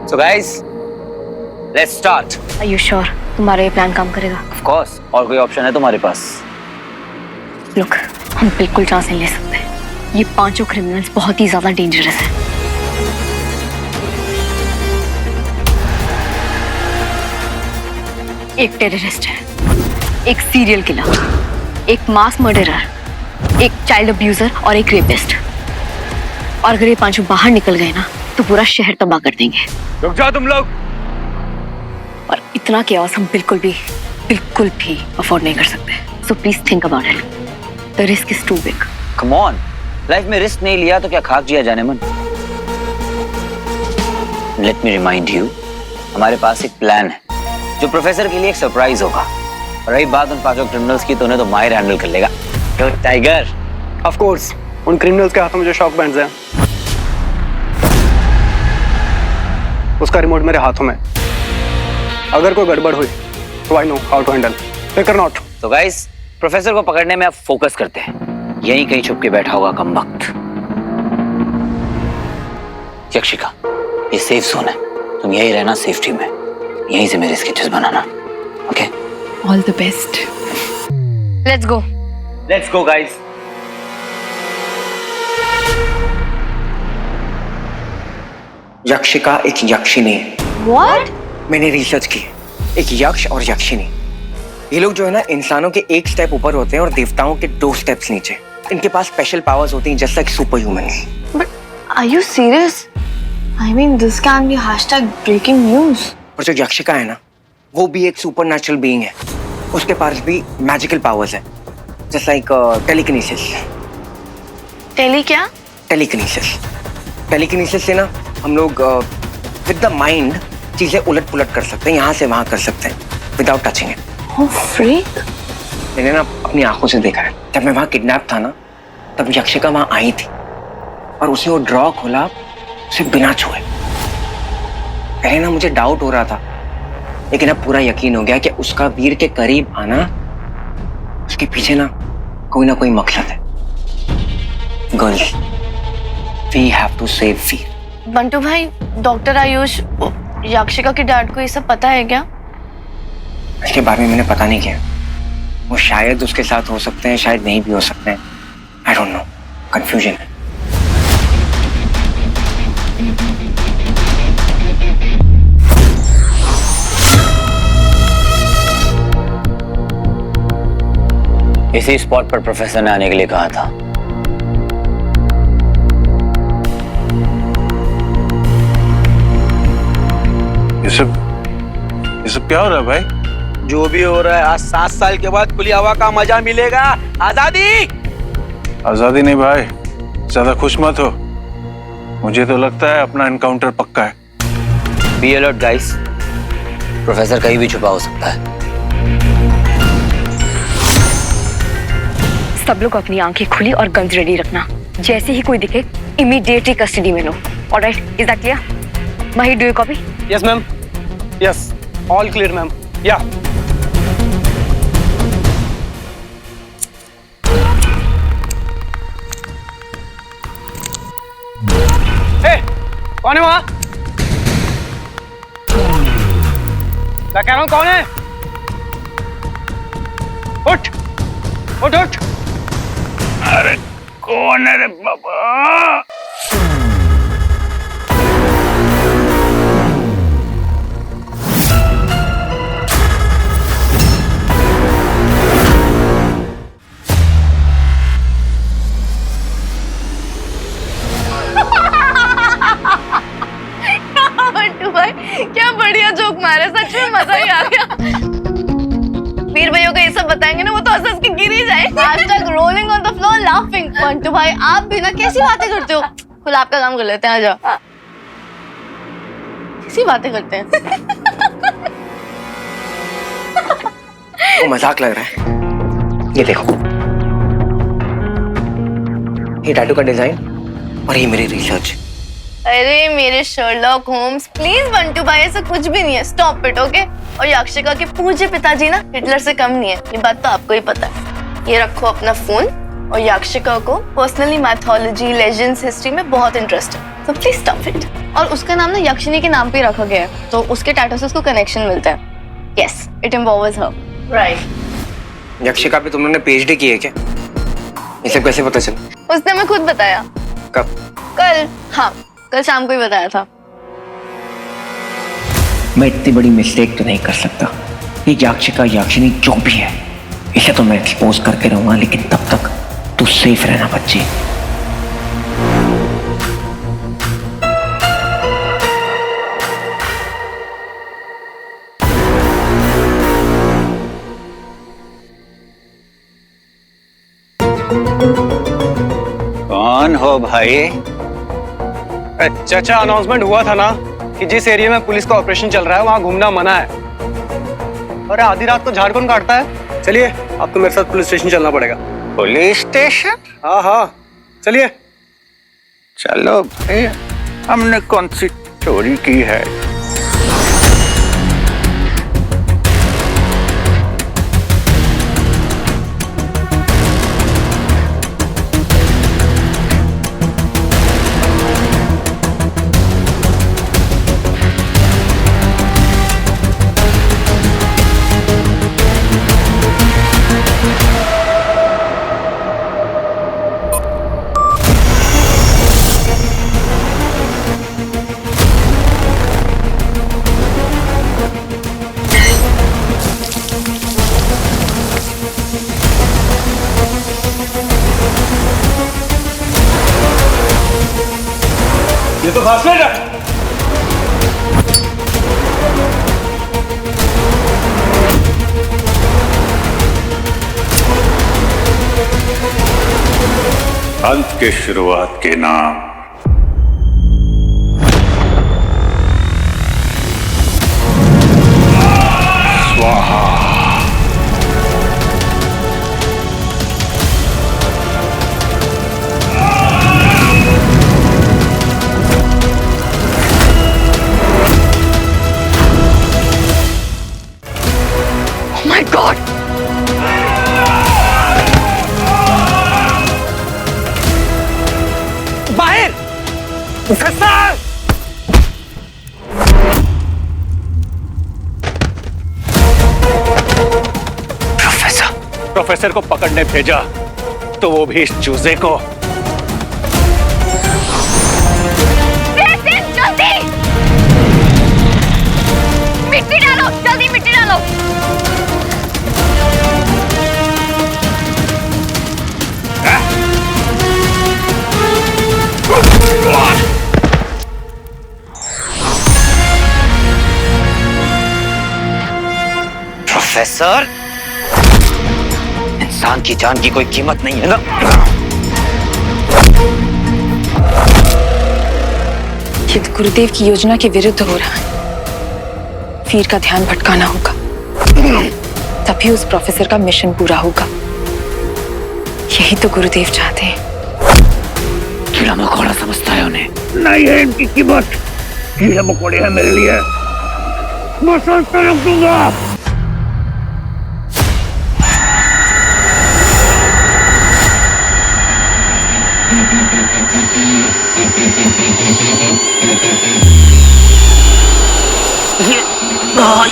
So guys, let's start. Are you sure तुम्हारा ये plan काम करेगा? Of course. और कोई ऑप्शन है तुम्हारे पास? Look, हम बिल्कुल चांस नहीं ले सकते। ये पांचों क्रिमिनल्स बहुत ही ज्यादा डेंजरस हैं। एक टेररिस्ट है, एक सीरियल किलर, एक मास मर्डरर, एक चाइल्ड अब्यूजर और एक रेपिस्ट। और अगर ये पांचों बाहर निकल गए ना तो पूरा शहर तबाह कर देंगे। रुक जाओ तुम लोग। और इतना केओस हम बिल्कुल भी अफोर्ड नहीं कर सकते। So please think about it. The risk is too big. Come on, life में रिस्क नहीं लिया तो क्या खाक जिया जाने मन। लेट मी रिमाइंड यू, हमारे पास एक प्लान है जो प्रोफेसर के लिए एक सरप्राइज होगा। रही बात उन पांचों क्रिमिनल्स की तो उन्हें तो माहिर हैंडल कर लेगा। तो टाइगर, ऑफ कोर्स, उन क्रिमिनल्स के हाथों में जो शॉक बैंड्स हैं उसका रिमोट मेरे हाथों में। अगर कोई गड़बड़ हुई तो I know how to handle. फिकर नॉट। तो गाइस, प्रोफेसर को पकड़ने में अब फोकस करते हैं। यहीं कहीं छुप के बैठा होगा कमबख्त। यक्षिका, ये सेफ जोन है, तुम यही रहना सेफ्टी में। यहीं से मेरे स्केचेस बनाना, okay? All the best. Let's go. Let's go guys. Yakshika एक यक्षिनी है। What? मैंने रिसर्च की, एक यक्ष और यक्षिनी, ये लोग जो है ना इंसानों के एक स्टेप ऊपर होते हैं और देवताओं के 2 स्टेप्स नीचे। इनके पास स्पेशल पावर्स होती हैं, just like super humans. But are you serious? I mean, this can be #breaking news. और जो यक्षिका है ना, वो भी एक सुपर नेचुरल बीइंग है। उसके पास भी मैजिकल पावर्स है, जस्ट लाइक टेलीकिनेसिस। टेली क्या? टेलीकिनेसिस से ना हम लोग विद द माइंड चीजें उलट पुलट कर सकते हैं, यहाँ से वहां कर सकते हैं without touching it. Oh, freak. मैंने ना अपनी आंखों से देखा है। जब मैं वहां किडनैप था ना, तब यक्षिका वहां आई थी और उसने वो ड्रॉ खोला उसे बिना छुए। पहले ना मुझे डाउट हो रहा था, लेकिन अब पूरा यकीन हो गया कि उसका वीर के करीब आना, उसके पीछे ना कोई मकसद है। Girls, we have to save Veer. Bantu भाई, डॉक्टर आयुष यक्षिका के डैड को ये सब पता है क्या? इसके बारे में मैंने पता नहीं किया। वो शायद उसके साथ हो सकते हैं, शायद नहीं भी हो सकते हैं। आई डोंट नो, कंफ्यूजन है। इसी स्पॉट पर प्रोफेसर ने आने के लिए कहा था। ये सब क्या हो रहा है भाई? जो भी हो रहा है, आज 7 साल के बाद खुली हवा का मजा मिलेगा। आजादी। आजादी नहीं भाई, ज्यादा खुश मत हो। मुझे तो लगता है अपना एनकाउंटर पक्का है। बी अलर्ट गाइस, प्रोफेसर कहीं भी छुपा हो सकता है। सब लोग अपनी आंखें खुली और गन्स रेडी रखना। जैसे ही कोई दिखे इमीडिएटली कस्टडी में लो। Alright, is that clear? Mahi, do you copy? Yes ma'am. Yes, all clear ma'am. या कौन है वहां? मैं कह रहा हूं कौन है? उठ उठ उठ। अरे कौन है रे बाबा? बंटू भाई, क्या बढ़िया जोक मारे, सच में मजा ही आ गया। वीर भैया को ये सब बताएंगे ना, वो तो हंस के गिर ही जाए। #rolling on the floor laughing। Bantu भाई, आप भी ना कैसी बातें करते हो? खुद आपका काम कर लेते हैं, आ जाओ। कैसी बातें करते हैं? वो मजाक लग रहा है। ये देखो, ये टैटू का डिजाइन और ये मेरी रिसर्च। अरे मेरे शर्लॉक होम्स, प्लीज बंटू भाई, ऐसा कुछ भी नहीं है। Stop it, okay? और यक्षिका के पूज्य पिताजी ना हिटलर से कम नहीं है, ये बात तो आपको ही पता है। ये रखो अपना फोन। और यक्षिका को पर्सनली मैथोलॉजी, लेजेंड्स, हिस्ट्री में बहुत इंटरेस्ट है। So please stop it. और उसका नाम ना यक्षिनी के नाम पे रखा गया है, तो उसके टैटू से उसको कनेक्शन मिलता है. Yes, it involves her. Right. यक्षिका पे तुम लोगों ने पीएचडी की है क्या? ये सब कैसे पता चला? उसने हमें खुद बताया. कब? कल. हाँ, कल शाम को ही बताया था. मैं इतनी बड़ी मिस्टेक तो नहीं कर सकता. ये याक्षिका याक्षिनी जो भी है, इसे तो मैं एक्सपोज करके रहूंगा, लेकिन तब तक तू सेफ रहना बच्ची. कौन हो भाई? चाचा, अनाउंसमेंट हुआ था ना कि जिस एरिया में पुलिस का ऑपरेशन चल रहा है वहाँ घूमना मना है. अरे आधी रात को झाड़ कौन काटता है? चलिए, आपको मेरे साथ पुलिस स्टेशन चलना पड़ेगा. Police station? हाँ हाँ, चलिए. चलो भाई, हमने कौन सी चोरी की है? ये तो फासले है. अंत के शुरुआत के नाम. स्वाहा. My God! बाहर. प्रोफेसर. प्रोफेसर को पकड़ने भेजा तो वो भी इस चूजे को. जल्दी! मिट्टी डालो, जल्दी मिट्टी डालो. प्रोफेसर, इंसान की जान की कोई कीमत नहीं है ना? ये तो गुरुदेव की योजना के विरुद्ध हो रहा है. वीर का ध्यान भटकाना होगा, तभी उस प्रोफेसर का मिशन पूरा होगा. यही तो गुरुदेव चाहते हैं. कीड़ा मकोड़ा समझता है उन्हें. नहीं है इनकी कीमत. कीड़े मकोड़े हैं मेरे लिए. मैं संस्था रख दूंगा.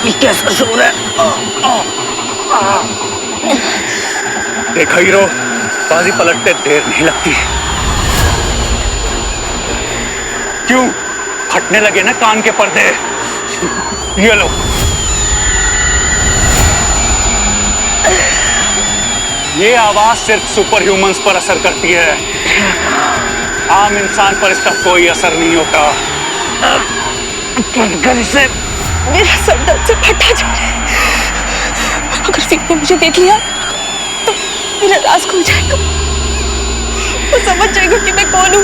ये कैसा शोर है? देखा हीरो, बाजी पलटते देर नहीं लगती. क्यों? फटने लगे ना कान के पर्दे. ये लो. ये आवाज सिर्फ सुपर ह्यूमंस पर असर करती है. आम इंसान पर इसका कोई असर नहीं होता. से मेरा सर दर्द से फटा जा रहा है. अगर वीर ने मुझे देख लिया तो मेरा राज खुल जाएगा. वो समझ जाएगा कि मैं कौन हूँ.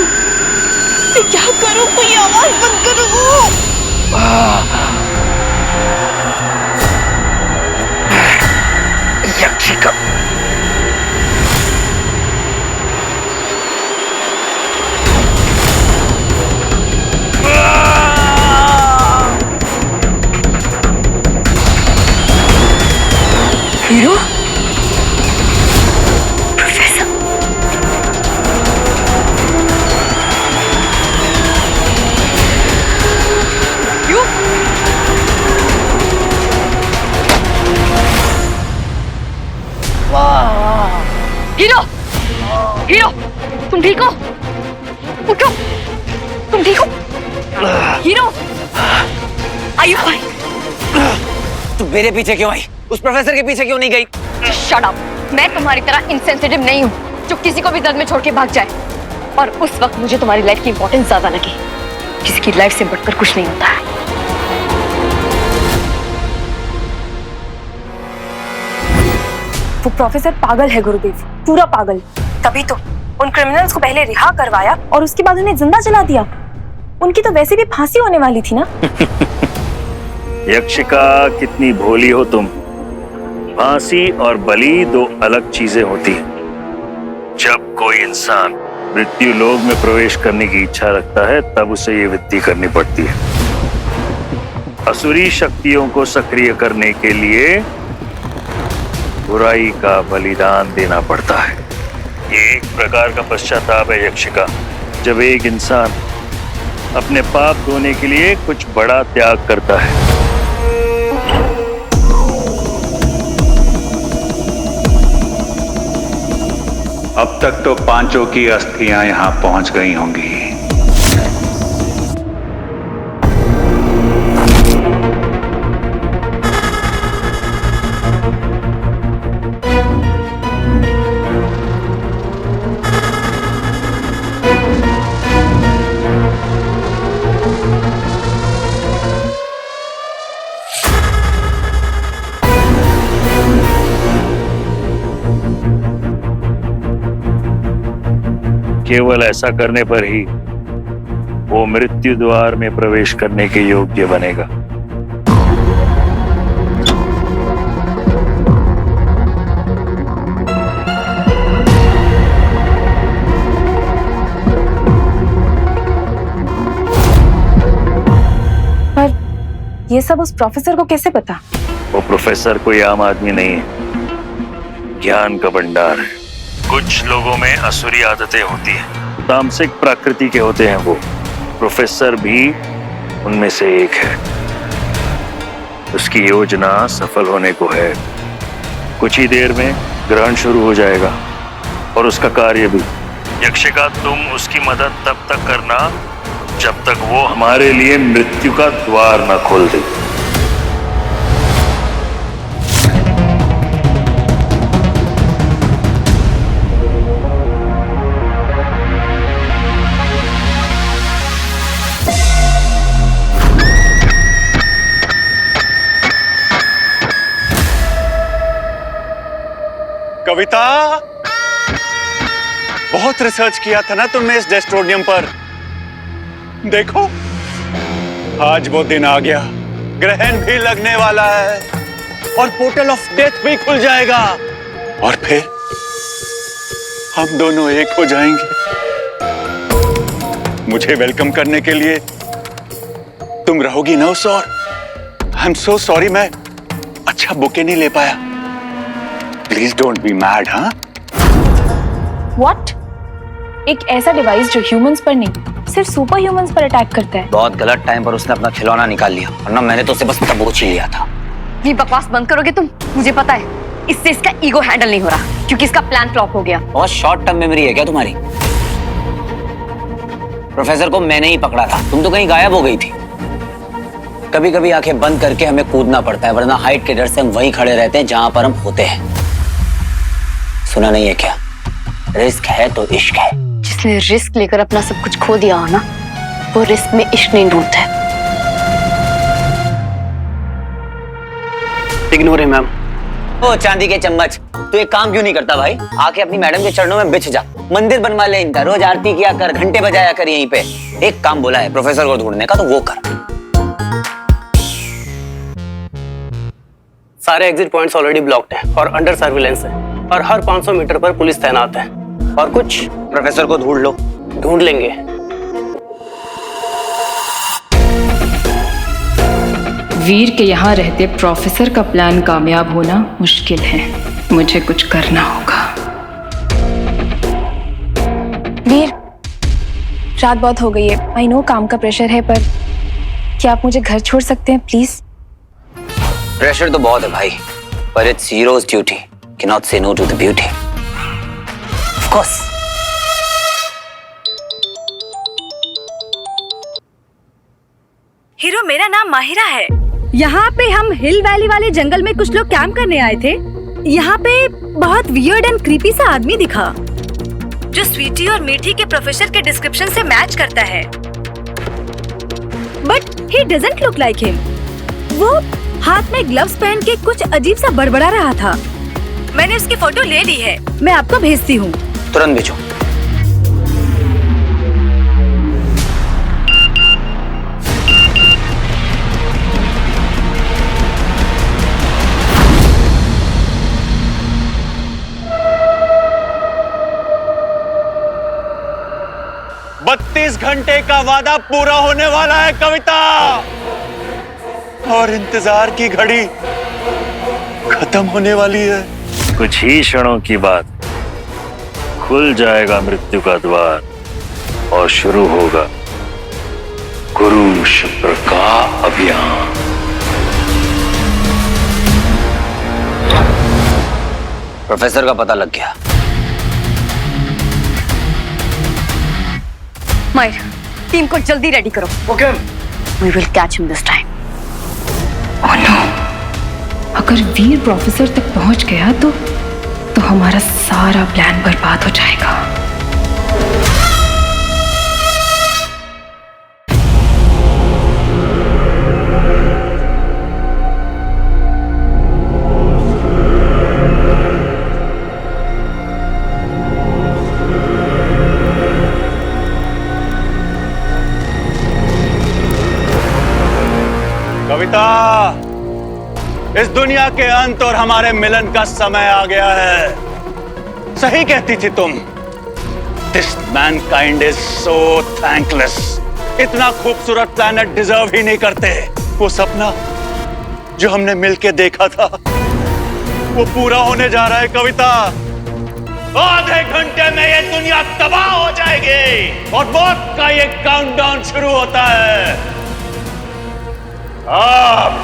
मैं क्या करूँ? कोई आवाज बंद करूँ. यक्षिका. हीरो, प्रोफेसर, हीरो, हीरो, तुम ठीक हो? उठो, तुम ठीक हो? Hero, are you fine? तू मेरे पीछे क्यों आई? उस प्रोफेसर के पीछे क्यों नहीं गई? Shut up. मैं तुम्हारी तरह इंसेंसिटिव नहीं हूँ जो किसी को भी दर्द में छोड़ के भाग जाए। और उस वक्त मुझे तुम्हारी लाइफ की इंपॉर्टेंस ज्यादा लगी। किसी की लाइफ से बढ़कर कुछ नहीं होता है। वो प्रोफेसर पागल है गुरुदेव, पूरा पागल। तभी तो उन क्रिमिनल्स को पहले रिहा करवाया और उसके बाद उन्हें जिंदा जला दिया। उनकी तो वैसे भी फांसी होने वाली थी ना। यक्षिका, कितनी भोली हो तुम। फांसी और बलि दो अलग चीजें होती हैं। जब कोई इंसान मृत्यु लोक में प्रवेश करने की इच्छा रखता है तब उसे ये विधि करनी पड़ती है। असुरी शक्तियों को सक्रिय करने के लिए बुराई का बलिदान देना पड़ता है। ये एक प्रकार का पश्चाताप है यक्षिका, जब एक इंसान अपने पाप धोने के लिए कुछ बड़ा त्याग करता है। अब तक तो पांचों की अस्थियां यहां पहुंच गई होंगी। केवल ऐसा करने पर ही वो मृत्यु द्वार में प्रवेश करने के योग्य बनेगा। पर ये सब उस प्रोफेसर को कैसे पता? वो प्रोफेसर कोई आम आदमी नहीं है, ज्ञान का भंडार है। कुछ लोगों में असुरी आदतें होती हैं, तामसिक प्रकृति के होते हैं वो। प्रोफेसर भी उनमें से एक है। उसकी योजना सफल होने को है। कुछ ही देर में ग्रहण शुरू हो जाएगा और उसका कार्य भी। यक्षिका, तुम उसकी मदद तब तक करना जब तक वो हमारे लिए मृत्यु का द्वार न खोल दे। कविता, बहुत रिसर्च किया था ना तुमने इस डेस्ट्रोनियम पर। देखो, आज वो दिन आ गया। ग्रहण भी लगने वाला है और पोर्टल ऑफ डेथ भी खुल जाएगा और फिर हम दोनों एक हो जाएंगे। मुझे वेलकम करने के लिए तुम रहोगी ना उस ओर? आई एम सो सॉरी, मैं अच्छा बुके नहीं ले पाया। Please don't be mad. हाँ, व्हाट? एक ऐसा डिवाइस जो ह्यूमंस पर नहीं सिर्फ सुपर ह्यूमंस पर अटैक करता है। बहुत गलत टाइम पर उसने अपना खिलौना निकाल लिया, वरना मैंने तो उसे बस दबोच ही लिया था। ये बकवास बंद करोगे तुम? मुझे पता है इससे इसका ईगो हैंडल नहीं हो रहा क्योंकि इसका प्लान फ्लॉप हो गया। बहुत शॉर्ट टर्म मेमोरी है क्या तुम्हारी? प्रोफेसर को मैंने ही पकड़ा था, तुम तो कहीं गायब हो गई थी। कभी कभी आंखें बंद करके हमें कूदना पड़ता है, वरना हाइट के डर से हम वहीं खड़े रहते हैं जहां पर हम होते हैं। सुना नहीं है क्या? रिस्क है तो इश्क है। जिसने रिस्क लेकर अपना सब कुछ खो दिया हो ना, वो रिस्क में इश्क नहीं ढूंढता है। इग्नोर है मैम। ओ चांदी के चम्मच, तू एक काम क्यों नहीं करता भाई? आके अपनी मैडम के चरणों में बिछ जा, मंदिर बनवा ले इनका, रोज आरती किया कर, घंटे बजाया कर यहीं पे। एक काम बोला है प्रोफेसर को ढूंढने का, तो वो कर। सारे एग्जिट पॉइंट्स ऑलरेडी ब्लॉक्ड हैं और अंडर सर्विलेंस है और हर 500 मीटर पर पुलिस तैनात है। और कुछ प्रोफेसर को ढूंढ लो। ढूंढ लेंगे। वीर के यहाँ रहते प्रोफेसर का प्लान कामयाब होना मुश्किल है। मुझे कुछ करना होगा। वीर, रात बहुत हो गई है। आई नो काम का प्रेशर है, पर क्या आप मुझे घर छोड़ सकते हैं प्लीज? प्रेशर तो बहुत है भाई, पर it's hero's duty, can not say no to the beauty. Course. Hero, मेरा नाम माहिरा है। यहाँ पे हम हिल वैली वाले जंगल में कुछ लोग कैंप करने आए थे। यहाँ पे बहुत वियर्ड एंड क्रीपी सा आदमी दिखा जो स्वीटी और मीठी के प्रोफेसर के डिस्क्रिप्शन से मैच करता है। But he doesn't look like him. वो हाथ में ग्लव्स पहन के कुछ अजीब सा बड़बड़ा रहा था। मैंने उसकी फोटो ले ली है, मैं आपको भेजती हूँ। तुरंत भेजो। बत्तीस घंटे का वादा पूरा होने वाला है कविता, और इंतजार की घड़ी खत्म होने वाली है। कुछ ही क्षणों की बात, खुल जाएगा मृत्यु का द्वार और शुरू होगा गुरु शुक्र का अभियान। प्रोफेसर का पता लग गया। मायर, टीम को जल्दी रेडी करो। Okay. We will catch him this time. Oh no! अगर वीर प्रोफेसर तक पहुंच गया तो हमारा सारा प्लान बर्बाद हो जाएगा। कविता, इस दुनिया के अंत और हमारे मिलन का समय आ गया है। सही कहती थी तुम। This mankind is so thankless. इतना खूबसूरत प्लैनेट डिजर्व ही नहीं करते। वो सपना जो हमने मिलके देखा था वो पूरा होने जा रहा है कविता। आधे घंटे में ये दुनिया तबाह हो जाएगी और मौत का ये काउंटडाउन शुरू होता है। अब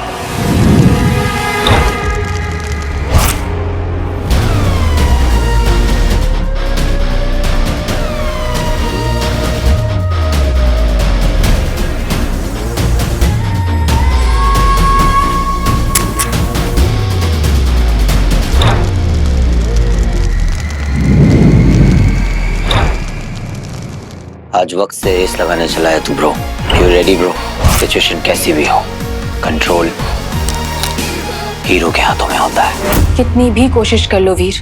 आज वक्त से रेस लगाने चला है तू bro. You ready bro? Situation कैसी भी हो, कंट्रोल हीरो के हाथों में होता है। कितनी भी कोशिश कर लो वीर,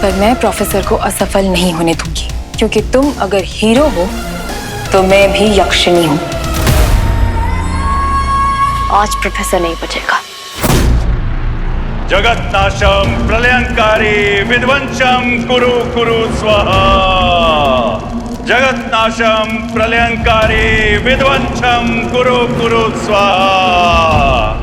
पर मैं प्रोफेसर को असफल नहीं होने दूंगी, क्योंकि तुम अगर हीरो हो तो मैं भी यक्षिणी हूँ। आज प्रोफेसर नहीं बचेगा। जगन्नाशम प्रलयंकारी विध्वंसम कुरु कुरु स्वाहा। जगन्नाशम प्रलयंकारी विध्वंसम कुरु कुरु स्वाहा।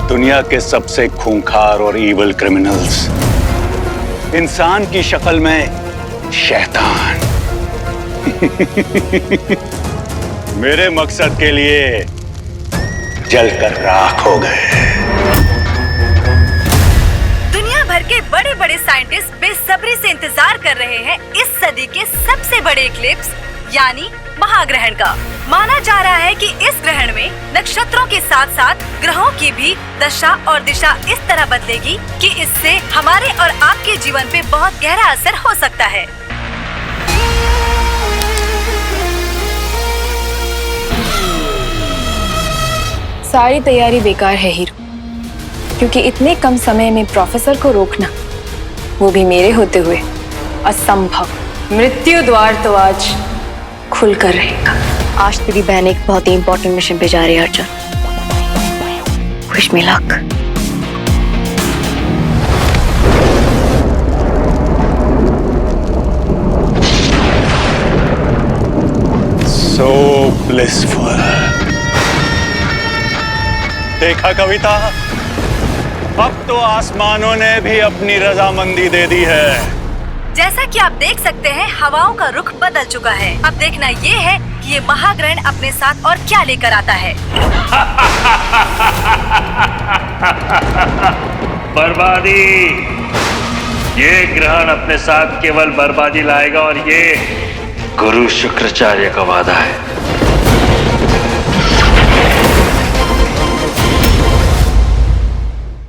दुनिया के सबसे खूंखार और ईवल क्रिमिनल्स इंसान की शक्ल में शैतान मेरे मकसद के लिए जलकर राख हो गए। दुनिया भर के बड़े बड़े साइंटिस्ट बेसब्री से इंतजार कर रहे हैं इस सदी के सबसे बड़े इक्लिप्स यानी महाग्रहण का। माना जा रहा है कि इस ग्रहण में नक्षत्रों के साथ साथ ग्रहों की भी दशा और दिशा इस तरह बदलेगी कि इससे हमारे और आपके जीवन पे बहुत गहरा असर हो सकता है। सारी तैयारी बेकार है हीरो, क्योंकि इतने कम समय में प्रोफेसर को रोकना, वो भी मेरे होते हुए, असंभव। मृत्यु द्वार तो आज खुलकर रहेगा। आज तेरी बहन एक बहुत ही इंपॉर्टेंट मिशन पे जा रही है Arjun. Wish me luck. So blissful। देखा कविता, अब तो आसमानों ने भी अपनी रजामंदी दे दी है। जैसा कि आप देख सकते हैं हवाओं का रुख बदल चुका है। अब देखना ये है कि ये महाग्रहण अपने साथ और क्या लेकर आता है। बर्बादी। ये ग्रहण अपने साथ केवल बर्बादी लाएगा और ये गुरु शुक्राचार्य का वादा है।